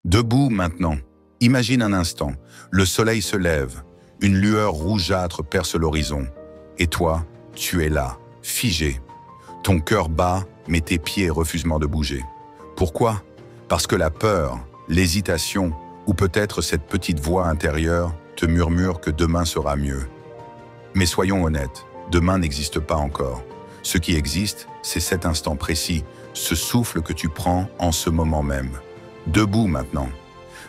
Debout maintenant. Imagine un instant. Le soleil se lève. Une lueur rougeâtre perce l'horizon. Et toi, tu es là, figé. Ton cœur bat, mais tes pieds refusent de bouger. Pourquoi? Parce que la peur, l'hésitation, ou peut-être cette petite voix intérieure te murmure que demain sera mieux. Mais soyons honnêtes, demain n'existe pas encore. Ce qui existe, c'est cet instant précis, ce souffle que tu prends en ce moment même. Debout maintenant.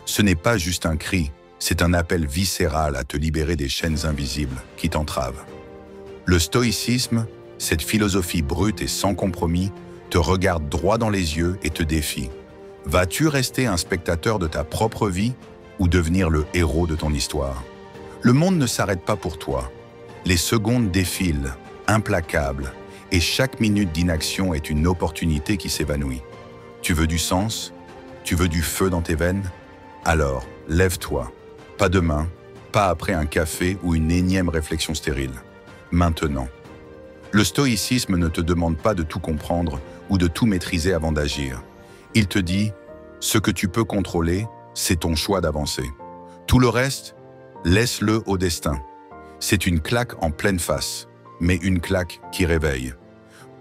Ce n'est pas juste un cri, c'est un appel viscéral à te libérer des chaînes invisibles qui t'entravent. Le stoïcisme, cette philosophie brute et sans compromis, te regarde droit dans les yeux et te défie. Vas-tu rester un spectateur de ta propre vie ou devenir le héros de ton histoire? Le monde ne s'arrête pas pour toi. Les secondes défilent, implacables, et chaque minute d'inaction est une opportunité qui s'évanouit. Tu veux du sens? Tu veux du feu dans tes veines? Alors, lève-toi. Pas demain, pas après un café ou une énième réflexion stérile. Maintenant. Le stoïcisme ne te demande pas de tout comprendre ou de tout maîtriser avant d'agir. Il te dit, ce que tu peux contrôler, c'est ton choix d'avancer. Tout le reste, laisse-le au destin. C'est une claque en pleine face, mais une claque qui réveille.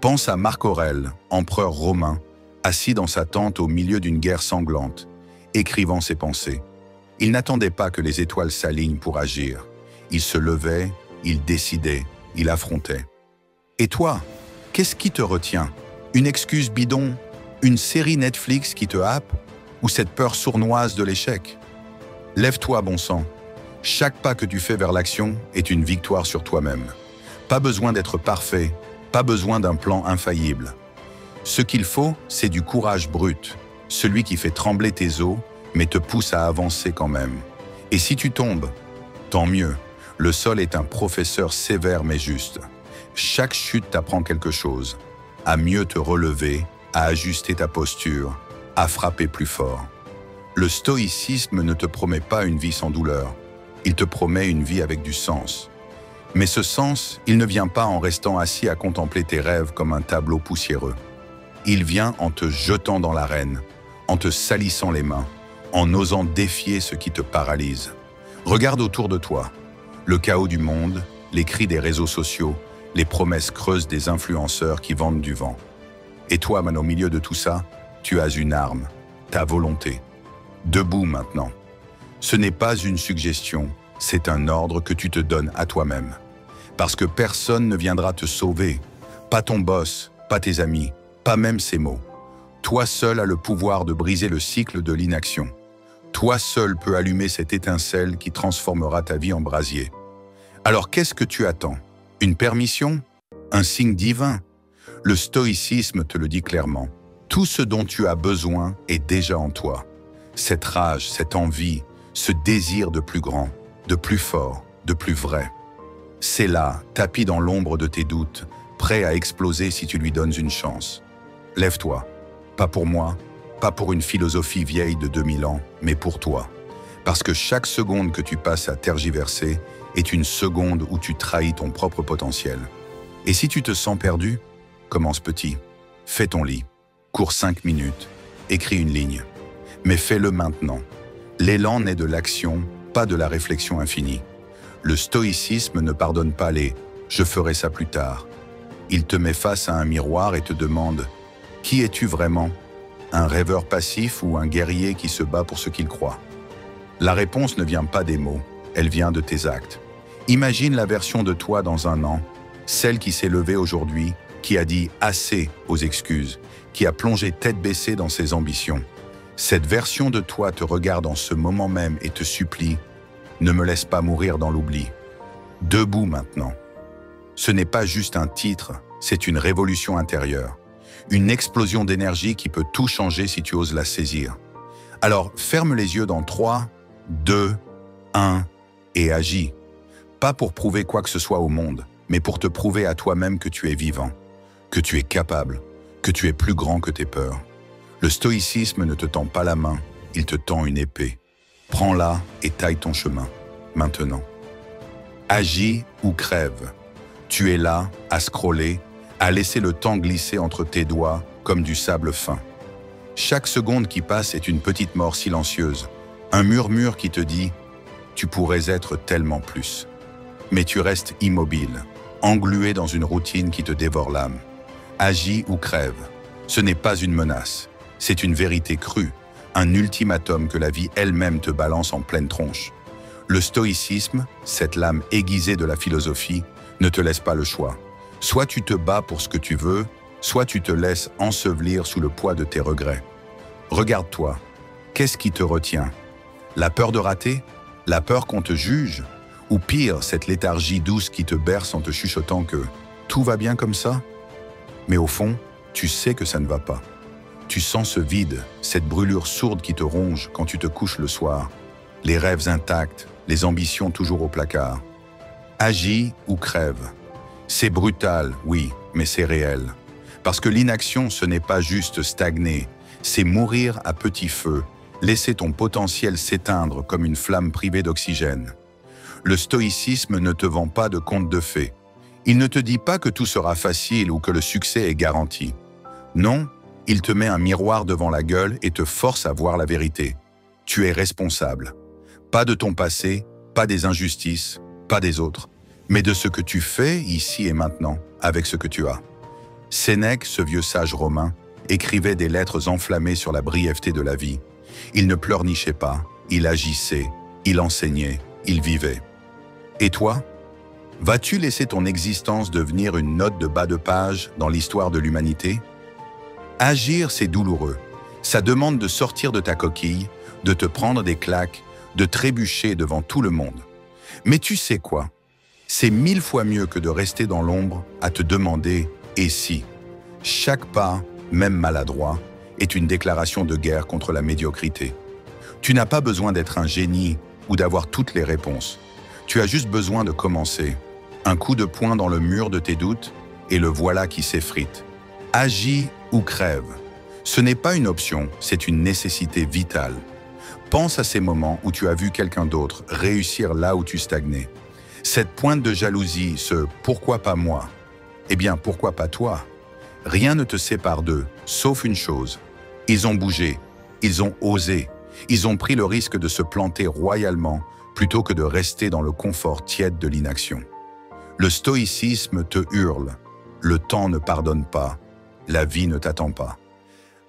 Pense à Marc Aurèle, empereur romain, assis dans sa tente au milieu d'une guerre sanglante, écrivant ses pensées. Il n'attendait pas que les étoiles s'alignent pour agir. Il se levait, il décidait, il affrontait. Et toi, qu'est-ce qui te retient? Une excuse bidon? Une série Netflix qui te happe? Ou cette peur sournoise de l'échec? Lève-toi, bon sang. Chaque pas que tu fais vers l'action est une victoire sur toi-même. Pas besoin d'être parfait, pas besoin d'un plan infaillible. Ce qu'il faut, c'est du courage brut, celui qui fait trembler tes os, mais te pousse à avancer quand même. Et si tu tombes, tant mieux. Le sol est un professeur sévère mais juste. Chaque chute t'apprend quelque chose. À mieux te relever, à ajuster ta posture, à frapper plus fort. Le stoïcisme ne te promet pas une vie sans douleur. Il te promet une vie avec du sens. Mais ce sens, il ne vient pas en restant assis à contempler tes rêves comme un tableau poussiéreux. Il vient en te jetant dans l'arène, en te salissant les mains, en osant défier ce qui te paralyse. Regarde autour de toi. Le chaos du monde, les cris des réseaux sociaux, les promesses creuses des influenceurs qui vendent du vent. Et toi, au milieu de tout ça, tu as une arme, ta volonté. Debout maintenant. Ce n'est pas une suggestion, c'est un ordre que tu te donnes à toi-même. Parce que personne ne viendra te sauver. Pas ton boss, pas tes amis, pas même ces mots. Toi seul as le pouvoir de briser le cycle de l'inaction. Toi seul peux allumer cette étincelle qui transformera ta vie en brasier. Alors qu'est-ce que tu attends? Une permission? Un signe divin? Le stoïcisme te le dit clairement. Tout ce dont tu as besoin est déjà en toi. Cette rage, cette envie, ce désir de plus grand, de plus fort, de plus vrai. C'est là, tapis dans l'ombre de tes doutes, prêt à exploser si tu lui donnes une chance. Lève-toi. Pas pour moi, pas pour une philosophie vieille de 2000 ans, mais pour toi. Parce que chaque seconde que tu passes à tergiverser est une seconde où tu trahis ton propre potentiel. Et si tu te sens perdu, commence petit. Fais ton lit. Cours 5 minutes. Écris une ligne. Mais fais-le maintenant. L'élan naît de l'action, pas de la réflexion infinie. Le stoïcisme ne pardonne pas les « je ferai ça plus tard ». Il te met face à un miroir et te demande « qui es-tu vraiment ? Un rêveur passif ou un guerrier qui se bat pour ce qu'il croit ?» La réponse ne vient pas des mots, elle vient de tes actes. Imagine la version de toi dans un an, celle qui s'est levée aujourd'hui, qui a dit « assez » aux excuses, qui a plongé tête baissée dans ses ambitions. Cette version de toi te regarde en ce moment même et te supplie « ne me laisse pas mourir dans l'oubli ». Debout maintenant. Ce n'est pas juste un titre, c'est une révolution intérieure. Une explosion d'énergie qui peut tout changer si tu oses la saisir. Alors ferme les yeux dans 3, 2, 1 et agis. Pas pour prouver quoi que ce soit au monde, mais pour te prouver à toi-même que tu es vivant, que tu es capable, que tu es plus grand que tes peurs. Le stoïcisme ne te tend pas la main, il te tend une épée. Prends-la et taille ton chemin, maintenant. Agis ou crève. Tu es là, à scroller, à laisser le temps glisser entre tes doigts comme du sable fin. Chaque seconde qui passe est une petite mort silencieuse, un murmure qui te dit « tu pourrais être tellement plus ». Mais tu restes immobile, englué dans une routine qui te dévore l'âme. Agis ou crève. Ce n'est pas une menace, c'est une vérité crue, un ultimatum que la vie elle-même te balance en pleine tronche. Le stoïcisme, cette lame aiguisée de la philosophie, ne te laisse pas le choix. Soit tu te bats pour ce que tu veux, soit tu te laisses ensevelir sous le poids de tes regrets. Regarde-toi. Qu'est-ce qui te retient? La peur de rater? La peur qu'on te juge? Ou pire, cette léthargie douce qui te berce en te chuchotant que tout va bien comme ça? Mais au fond, tu sais que ça ne va pas. Tu sens ce vide, cette brûlure sourde qui te ronge quand tu te couches le soir. Les rêves intacts, les ambitions toujours au placard. Agis ou crève. C'est brutal, oui, mais c'est réel. Parce que l'inaction, ce n'est pas juste stagner, c'est mourir à petit feu, laisser ton potentiel s'éteindre comme une flamme privée d'oxygène. Le stoïcisme ne te vend pas de contes de fées. Il ne te dit pas que tout sera facile ou que le succès est garanti. Non, il te met un miroir devant la gueule et te force à voir la vérité. Tu es responsable. Pas de ton passé, pas des injustices, pas des autres, mais de ce que tu fais ici et maintenant avec ce que tu as. Sénèque, ce vieux sage romain, écrivait des lettres enflammées sur la brièveté de la vie. Il ne pleurnichait pas, il agissait, il enseignait, il vivait. Et toi? Vas-tu laisser ton existence devenir une note de bas de page dans l'histoire de l'humanité? Agir, c'est douloureux. Ça demande de sortir de ta coquille, de te prendre des claques, de trébucher devant tout le monde. Mais tu sais quoi? C'est 1000 fois mieux que de rester dans l'ombre à te demander « et si ?» Chaque pas, même maladroit, est une déclaration de guerre contre la médiocrité. Tu n'as pas besoin d'être un génie ou d'avoir toutes les réponses. Tu as juste besoin de commencer. Un coup de poing dans le mur de tes doutes et le voilà qui s'effrite. Agis ou crève. Ce n'est pas une option, c'est une nécessité vitale. Pense à ces moments où tu as vu quelqu'un d'autre réussir là où tu stagnais. Cette pointe de jalousie, ce « pourquoi pas moi ?» Eh bien, pourquoi pas toi? Rien ne te sépare d'eux, sauf une chose. Ils ont bougé, ils ont osé, ils ont pris le risque de se planter royalement plutôt que de rester dans le confort tiède de l'inaction. Le stoïcisme te hurle. Le temps ne pardonne pas. La vie ne t'attend pas.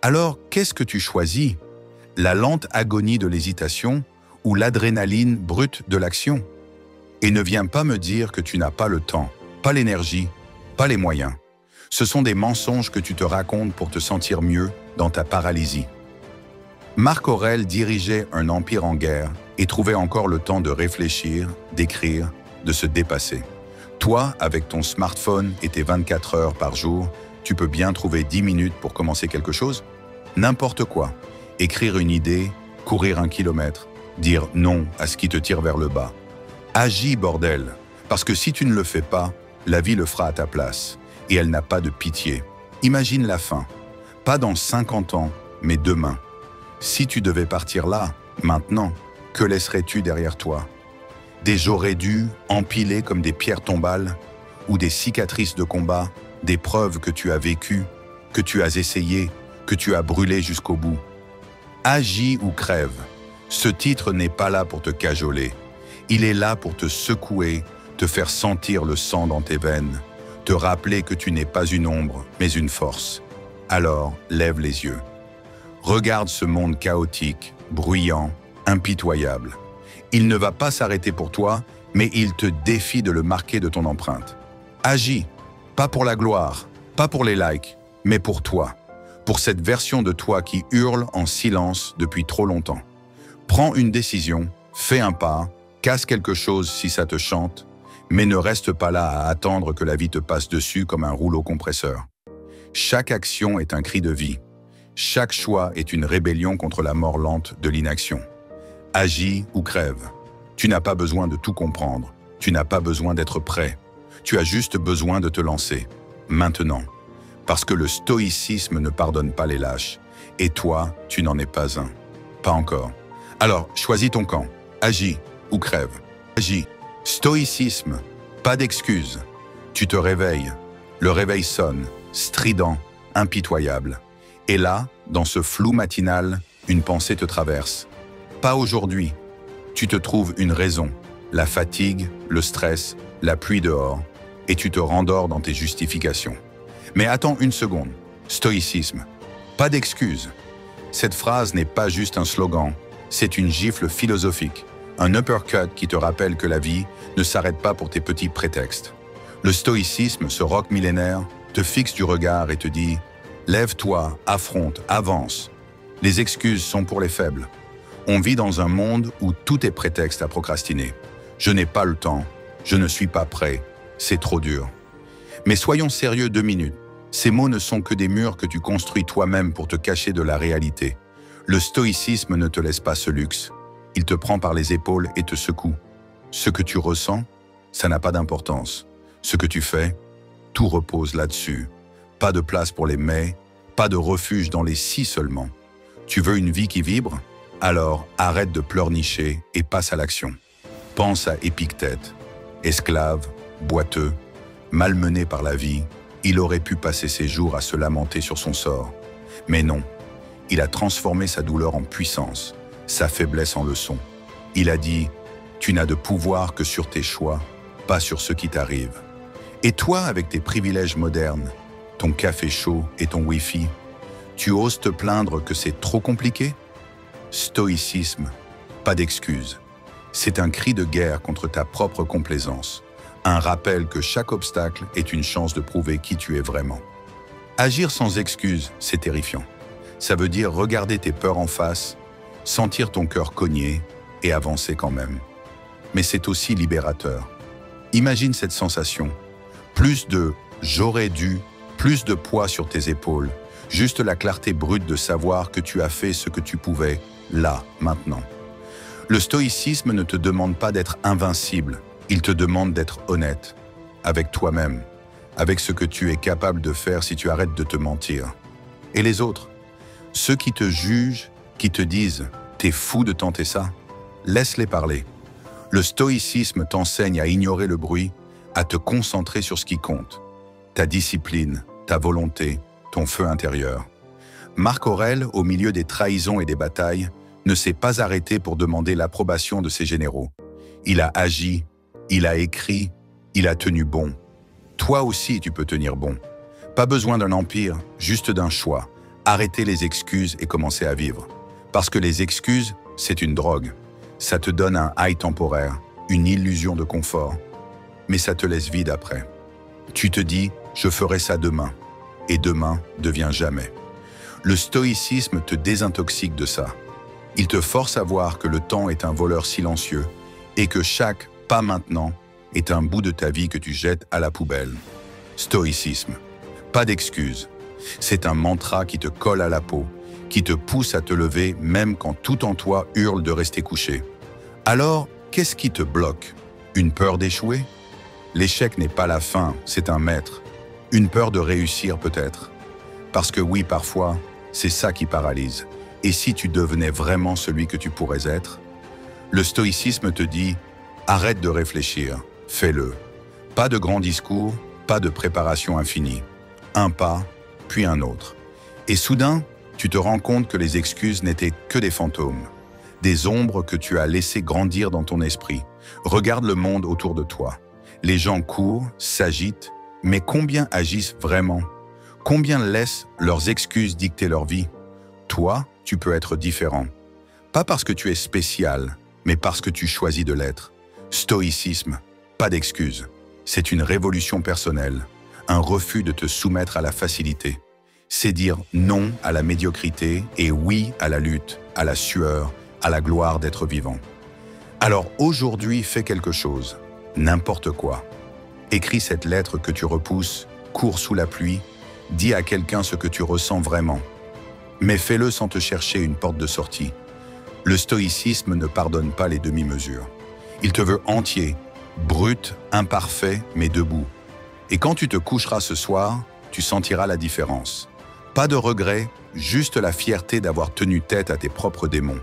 Alors, qu'est-ce que tu choisis? La lente agonie de l'hésitation ou l'adrénaline brute de l'action? Et ne viens pas me dire que tu n'as pas le temps, pas l'énergie, pas les moyens. Ce sont des mensonges que tu te racontes pour te sentir mieux dans ta paralysie. Marc Aurèle dirigeait un empire en guerre et trouvait encore le temps de réfléchir, d'écrire, de se dépasser. Toi, avec ton smartphone et tes 24 heures par jour, tu peux bien trouver 10 minutes pour commencer quelque chose? N'importe quoi. Écrire une idée, courir 1 kilomètre, dire non à ce qui te tire vers le bas. Agis, bordel, parce que si tu ne le fais pas, la vie le fera à ta place, et elle n'a pas de pitié. Imagine la fin, pas dans 50 ans, mais demain. Si tu devais partir là, maintenant, que laisserais-tu derrière toi? Des j'aurais dû, empilés comme des pierres tombales, ou des cicatrices de combat, des preuves que tu as vécues, que tu as essayées, que tu as brûlées jusqu'au bout. Agis ou crève. Ce titre n'est pas là pour te cajoler. Il est là pour te secouer, te faire sentir le sang dans tes veines, te rappeler que tu n'es pas une ombre, mais une force. Alors, lève les yeux. Regarde ce monde chaotique, bruyant, impitoyable. Il ne va pas s'arrêter pour toi, mais il te défie de le marquer de ton empreinte. Agis, pas pour la gloire, pas pour les likes, mais pour toi, pour cette version de toi qui hurle en silence depuis trop longtemps. Prends une décision, fais un pas, casse quelque chose si ça te chante, mais ne reste pas là à attendre que la vie te passe dessus comme un rouleau compresseur. Chaque action est un cri de vie. Chaque choix est une rébellion contre la mort lente de l'inaction. Agis ou crève. Tu n'as pas besoin de tout comprendre. Tu n'as pas besoin d'être prêt. Tu as juste besoin de te lancer. Maintenant. Parce que le stoïcisme ne pardonne pas les lâches. Et toi, tu n'en es pas un. Pas encore. Alors, choisis ton camp. Agis ou crève. Agis. Stoïcisme. Pas d'excuses. Tu te réveilles. Le réveil sonne, strident, impitoyable. Et là, dans ce flou matinal, une pensée te traverse. Pas aujourd'hui. Tu te trouves une raison, la fatigue, le stress, la pluie dehors, et tu te rendors dans tes justifications. Mais attends une seconde. Stoïcisme. Pas d'excuses. Cette phrase n'est pas juste un slogan, c'est une gifle philosophique, un uppercut qui te rappelle que la vie ne s'arrête pas pour tes petits prétextes. Le stoïcisme, ce roc millénaire, te fixe du regard et te dit « Lève-toi, affronte, avance ». Les excuses sont pour les faibles. On vit dans un monde où tout est prétexte à procrastiner. Je n'ai pas le temps, je ne suis pas prêt, c'est trop dur. Mais soyons sérieux 2 minutes. Ces mots ne sont que des murs que tu construis toi-même pour te cacher de la réalité. Le stoïcisme ne te laisse pas ce luxe. Il te prend par les épaules et te secoue. Ce que tu ressens, ça n'a pas d'importance. Ce que tu fais, tout repose là-dessus. Pas de place pour les mais, pas de refuge dans les si seulement. Tu veux une vie qui vibre? Alors arrête de pleurnicher et passe à l'action. Pense à Épictète, esclave, boiteux, malmené par la vie, il aurait pu passer ses jours à se lamenter sur son sort. Mais non, il a transformé sa douleur en puissance, sa faiblesse en leçon. Il a dit « Tu n'as de pouvoir que sur tes choix, pas sur ce qui t'arrive. » Et toi, avec tes privilèges modernes, ton café chaud et ton Wi-Fi, tu oses te plaindre que c'est trop compliqué? Stoïcisme, pas d'excuses. C'est un cri de guerre contre ta propre complaisance. Un rappel que chaque obstacle est une chance de prouver qui tu es vraiment. Agir sans excuse, c'est terrifiant. Ça veut dire regarder tes peurs en face, sentir ton cœur cogner et avancer quand même. Mais c'est aussi libérateur. Imagine cette sensation. Plus de « j'aurais dû », plus de poids sur tes épaules, juste la clarté brute de savoir que tu as fait ce que tu pouvais, là, maintenant. Le stoïcisme ne te demande pas d'être invincible, il te demande d'être honnête, avec toi-même, avec ce que tu es capable de faire si tu arrêtes de te mentir. Et les autres, ceux qui te jugent, qui te disent « t'es fou de tenter ça », laisse-les parler. Le stoïcisme t'enseigne à ignorer le bruit, à te concentrer sur ce qui compte, ta discipline, ta volonté, ton feu intérieur. Marc Aurèle, au milieu des trahisons et des batailles, ne s'est pas arrêté pour demander l'approbation de ses généraux. Il a agi, il a écrit, il a tenu bon. Toi aussi, tu peux tenir bon. Pas besoin d'un empire, juste d'un choix. Arrêter les excuses et commencer à vivre. Parce que les excuses, c'est une drogue. Ça te donne un high temporaire, une illusion de confort. Mais ça te laisse vide après. Tu te dis, je ferai ça demain. Et demain devient jamais. Le stoïcisme te désintoxique de ça. Il te force à voir que le temps est un voleur silencieux et que chaque « pas maintenant » est un bout de ta vie que tu jettes à la poubelle. Stoïcisme. Pas d'excuses. C'est un mantra qui te colle à la peau, qui te pousse à te lever même quand tout en toi hurle de rester couché. Alors, qu'est-ce qui te bloque? Une peur d'échouer? L'échec n'est pas la fin, c'est un maître. Une peur de réussir peut-être. Parce que oui, parfois, c'est ça qui paralyse. Et si tu devenais vraiment celui que tu pourrais être? Le stoïcisme te dit « Arrête de réfléchir, fais-le ». Pas de grands discours, pas de préparation infinie. Un pas, puis un autre. Et soudain, tu te rends compte que les excuses n'étaient que des fantômes. Des ombres que tu as laissées grandir dans ton esprit. Regarde le monde autour de toi. Les gens courent, s'agitent, mais combien agissent vraiment? Combien laissent leurs excuses dicter leur vie? Toi, tu peux être différent. Pas parce que tu es spécial, mais parce que tu choisis de l'être. Stoïcisme, pas d'excuses. C'est une révolution personnelle, un refus de te soumettre à la facilité. C'est dire non à la médiocrité et oui à la lutte, à la sueur, à la gloire d'être vivant. Alors aujourd'hui, fais quelque chose, n'importe quoi. Écris cette lettre que tu repousses, cours sous la pluie, dis à quelqu'un ce que tu ressens vraiment. Mais fais-le sans te chercher une porte de sortie. Le stoïcisme ne pardonne pas les demi-mesures. Il te veut entier, brut, imparfait, mais debout. Et quand tu te coucheras ce soir, tu sentiras la différence. Pas de regret, juste la fierté d'avoir tenu tête à tes propres démons.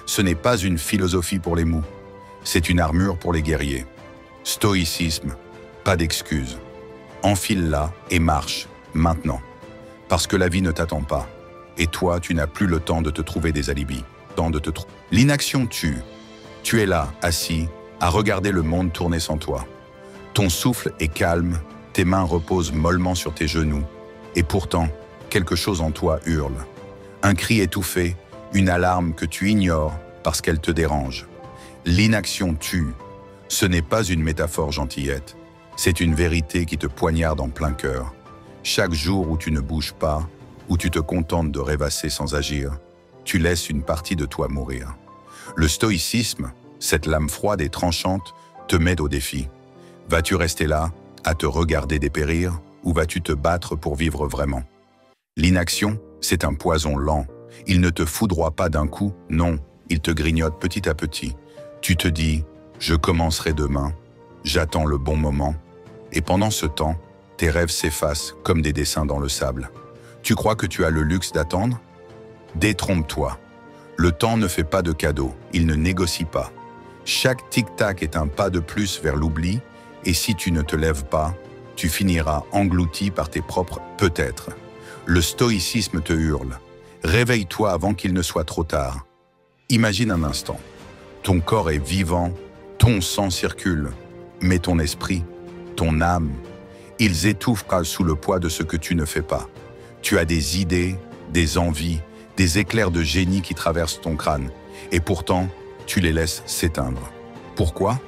Ce n'est pas une philosophie pour les mous, c'est une armure pour les guerriers. Stoïcisme, pas d'excuses. Enfile-la et marche, maintenant. Parce que la vie ne t'attend pas. et toi, tu n'as plus le temps de te trouver des alibis. L'inaction tue. Tu es là, assis, à regarder le monde tourner sans toi. Ton souffle est calme, tes mains reposent mollement sur tes genoux, et pourtant, quelque chose en toi hurle. Un cri étouffé, une alarme que tu ignores parce qu'elle te dérange. L'inaction tue. Ce n'est pas une métaphore gentillette, c'est une vérité qui te poignarde en plein cœur. Chaque jour où tu ne bouges pas, où tu te contentes de rêvasser sans agir, tu laisses une partie de toi mourir. Le stoïcisme, cette lame froide et tranchante, te met au défi. Vas-tu rester là, à te regarder dépérir, ou vas-tu te battre pour vivre vraiment? L'inaction, c'est un poison lent. Il ne te foudroie pas d'un coup, non, il te grignote petit à petit. Tu te dis, je commencerai demain, j'attends le bon moment, et pendant ce temps, tes rêves s'effacent comme des dessins dans le sable. Tu crois que tu as le luxe d'attendre? Détrompe-toi. Le temps ne fait pas de cadeaux, il ne négocie pas. Chaque tic-tac est un pas de plus vers l'oubli, et si tu ne te lèves pas, tu finiras englouti par tes propres peut-être. Le stoïcisme te hurle. Réveille-toi avant qu'il ne soit trop tard. Imagine un instant. Ton corps est vivant, ton sang circule, mais ton esprit, ton âme, ils étouffent sous le poids de ce que tu ne fais pas. Tu as des idées, des envies, des éclairs de génie qui traversent ton crâne, et pourtant, tu les laisses s'éteindre. Pourquoi?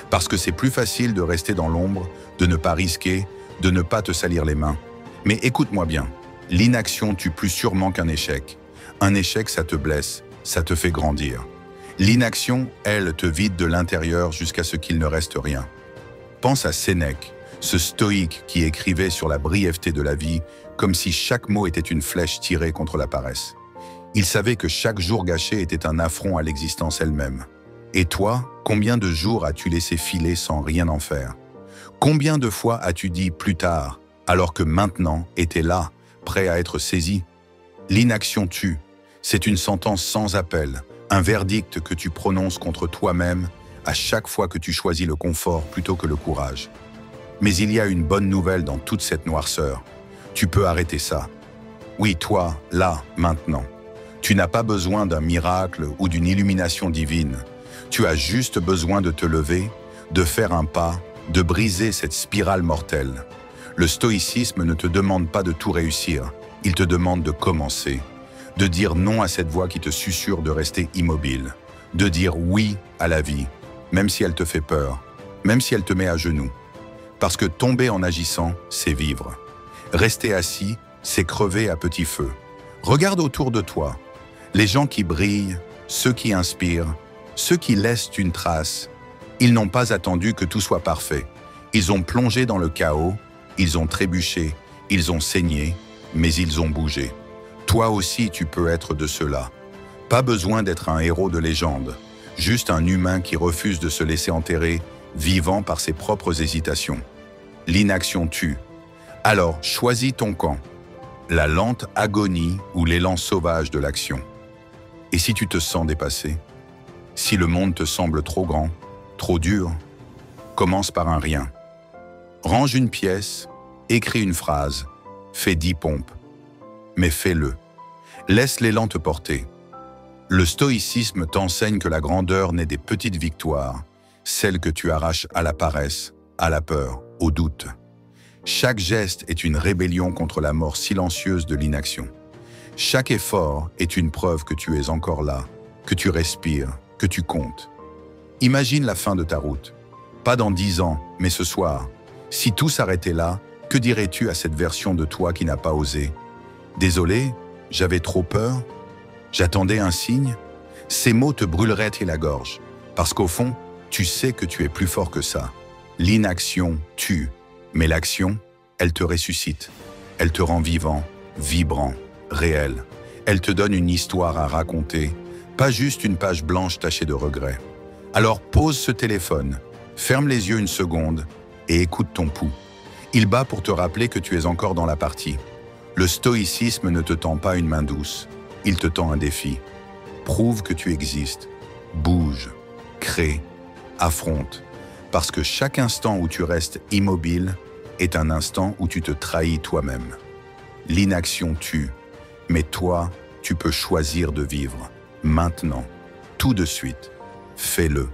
Parce que c'est plus facile de rester dans l'ombre, de ne pas risquer, de ne pas te salir les mains. Mais écoute-moi bien, l'inaction tue plus sûrement qu'un échec. Un échec, ça te blesse, ça te fait grandir. L'inaction, elle, te vide de l'intérieur jusqu'à ce qu'il ne reste rien. Pense à Sénèque, ce stoïque qui écrivait sur la brièveté de la vie comme si chaque mot était une flèche tirée contre la paresse. Il savait que chaque jour gâché était un affront à l'existence elle-même. Et toi, combien de jours as-tu laissé filer sans rien en faire? Combien de fois as-tu dit plus tard, alors que maintenant était là, prêt à être saisi? L'inaction tue. C'est une sentence sans appel, un verdict que tu prononces contre toi-même à chaque fois que tu choisis le confort plutôt que le courage. Mais il y a une bonne nouvelle dans toute cette noirceur. Tu peux arrêter ça. Oui, toi, là, maintenant. Tu n'as pas besoin d'un miracle ou d'une illumination divine. Tu as juste besoin de te lever, de faire un pas, de briser cette spirale mortelle. Le stoïcisme ne te demande pas de tout réussir, il te demande de commencer, de dire non à cette voix qui te susurre de rester immobile, de dire oui à la vie, même si elle te fait peur, même si elle te met à genoux. Parce que tomber en agissant, c'est vivre. Rester assis, c'est crever à petit feu. Regarde autour de toi. Les gens qui brillent, ceux qui inspirent, ceux qui laissent une trace, ils n'ont pas attendu que tout soit parfait. Ils ont plongé dans le chaos, ils ont trébuché, ils ont saigné, mais ils ont bougé. Toi aussi, tu peux être de ceux-là. Pas besoin d'être un héros de légende, juste un humain qui refuse de se laisser enterrer, vivant par ses propres hésitations. L'inaction tue. Alors, choisis ton camp. La lente agonie ou l'élan sauvage de l'action. Et si tu te sens dépassé? Si le monde te semble trop grand, trop dur, commence par un rien. Range une pièce, écris une phrase, fais 10 pompes. Mais fais-le. Laisse l'élan te porter. Le stoïcisme t'enseigne que la grandeur n'est des petites victoires, celles que tu arraches à la paresse, à la peur, au doute. Chaque geste est une rébellion contre la mort silencieuse de l'inaction. Chaque effort est une preuve que tu es encore là, que tu respires, que tu comptes. Imagine la fin de ta route. Pas dans 10 ans, mais ce soir. Si tout s'arrêtait là, que dirais-tu à cette version de toi qui n'a pas osé? Désolé, j'avais trop peur. J'attendais un signe. Ces mots te brûleraient la gorge, parce qu'au fond, tu sais que tu es plus fort que ça. L'inaction tue, mais l'action, elle te ressuscite. Elle te rend vivant, vibrant, réel. Elle te donne une histoire à raconter, pas juste une page blanche tachée de regrets. Alors pose ce téléphone, ferme les yeux une seconde et écoute ton pouls. Il bat pour te rappeler que tu es encore dans la partie. Le stoïcisme ne te tend pas une main douce, il te tend un défi. Prouve que tu existes, bouge, crée, affronte, parce que chaque instant où tu restes immobile est un instant où tu te trahis toi-même. L'inaction tue. Mais toi, tu peux choisir de vivre. Maintenant. Tout de suite. Fais-le.